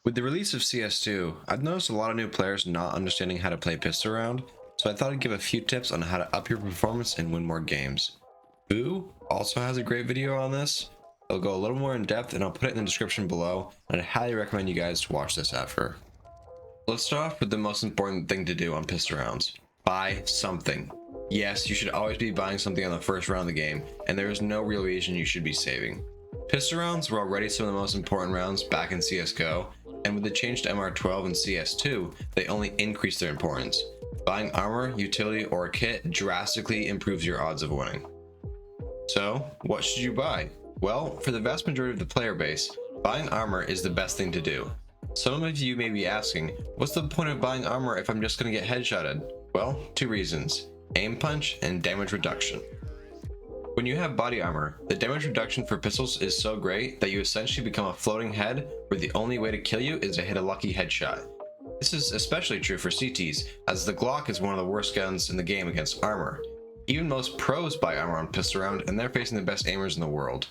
With the release of CS2, I've noticed a lot of new players not understanding how to play pistol round, so I thought I'd give a few tips on how to up your performance and win more games. Boo also has a great video on this. It'll go a little more in depth and I'll put it in the description below, and I highly recommend you guys to watch this after. Let's start off with the most important thing to do on pistol rounds. Buy something. Yes, you should always be buying something on the first round of the game, and there is no real reason you should be saving. Pistol rounds were already some of the most important rounds back in CSGO, and with the change to MR12 and CS2, they only increased their importance. Buying armor, utility, or a kit drastically improves your odds of winning. So, what should you buy? Well, for the vast majority of the player base, buying armor is the best thing to do. Some of you may be asking, what's the point of buying armor if I'm just going to get headshotted? Well, two reasons: aim punch and damage reduction. When you have body armor, the damage reduction for pistols is so great that you essentially become a floating head where the only way to kill you is to hit a lucky headshot. This is especially true for CTs, as the Glock is one of the worst guns in the game against armor. Even most pros buy armor on pistol round, and they're facing the best aimers in the world.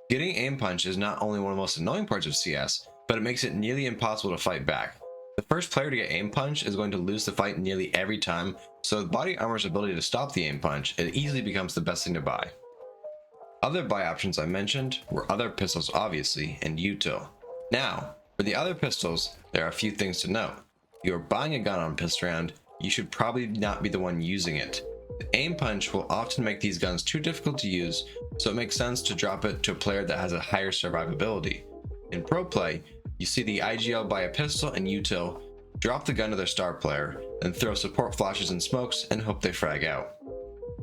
Getting aim punch is not only one of the most annoying parts of CS, but it makes it nearly impossible to fight back. The first player to get aim punch is going to lose the fight nearly every time, so with body armor's ability to stop the aim punch, it easily becomes the best thing to buy. Other buy options I mentioned were other pistols obviously, and util. Now, for the other pistols, there are a few things to note. If you are buying a gun on pistol round, you should probably not be the one using it. The aim punch will often make these guns too difficult to use, so it makes sense to drop it to a player that has a higher survivability. In pro play, you see the IGL buy a pistol and util, drop the gun to their star player, then throw support flashes and smokes and hope they frag out.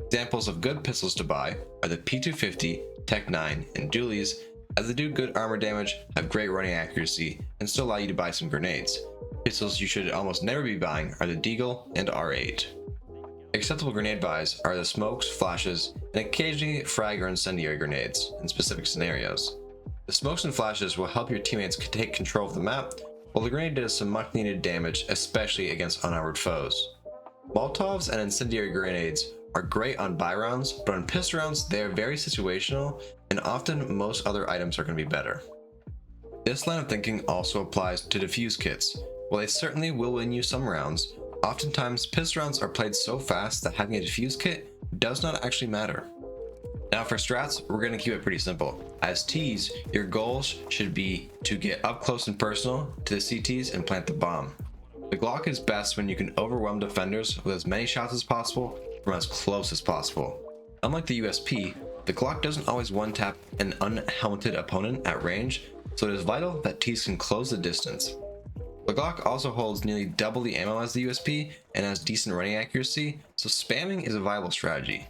Examples of good pistols to buy are the P250, Tech 9, and dualies, as they do good armor damage, have great running accuracy, and still allow you to buy some grenades. Pistols you should almost never be buying are the Deagle and R8. Acceptable grenade buys are the smokes, flashes, and occasionally frag or incendiary grenades in specific scenarios. The smokes and flashes will help your teammates take control of the map, while the grenade does some much needed damage, especially against unarmored foes. Molotovs and incendiary grenades are great on buy rounds, but on pistol rounds they are very situational, and often most other items are going to be better. This line of thinking also applies to defuse kits. While they certainly will win you some rounds, oftentimes pistol rounds are played so fast that having a defuse kit does not actually matter. Now for strats, we're going to keep it pretty simple. As Ts, your goals should be to get up close and personal to the CTs and plant the bomb. The Glock is best when you can overwhelm defenders with as many shots as possible from as close as possible. Unlike the USP, the Glock doesn't always one-tap an unhelmeted opponent at range, so it is vital that Ts can close the distance. The Glock also holds nearly double the ammo as the USP and has decent running accuracy, so spamming is a viable strategy.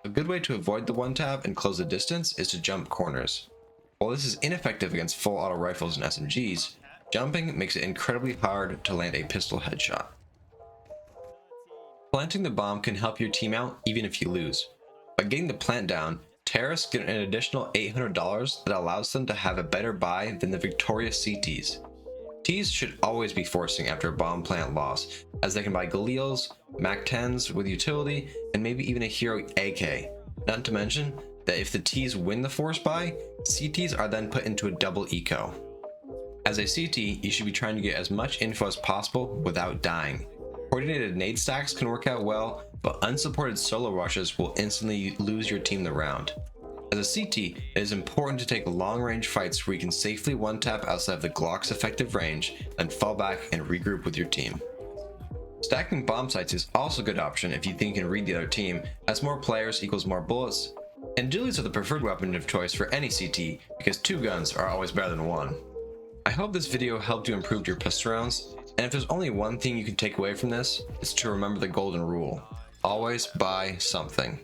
A good way to avoid the one-tap and close the distance is to jump corners. While this is ineffective against full auto rifles and SMGs, jumping makes it incredibly hard to land a pistol headshot. Planting the bomb can help your team out even if you lose. By getting the plant down, terrorists get an additional $800 that allows them to have a better buy than the victorious CTs. Ts should always be forcing after a bomb plant loss, as they can buy Galils, MAC-10s with utility, and maybe even a hero AK. Not to mention that if the Ts win the force buy, CTs are then put into a double eco. As a CT, you should be trying to get as much info as possible without dying. Coordinated nade stacks can work out well, but unsupported solo rushes will instantly lose your team the round. As a CT, it is important to take long-range fights where you can safely one-tap outside of the Glock's effective range, then fall back and regroup with your team. Stacking bomb sites is also a good option if you think you can read the other team, as more players equals more bullets, and dualies are the preferred weapon of choice for any CT because two guns are always better than one. I hope this video helped you improve your pistol rounds, and if there's only one thing you can take away from this, it's to remember the golden rule: always buy something.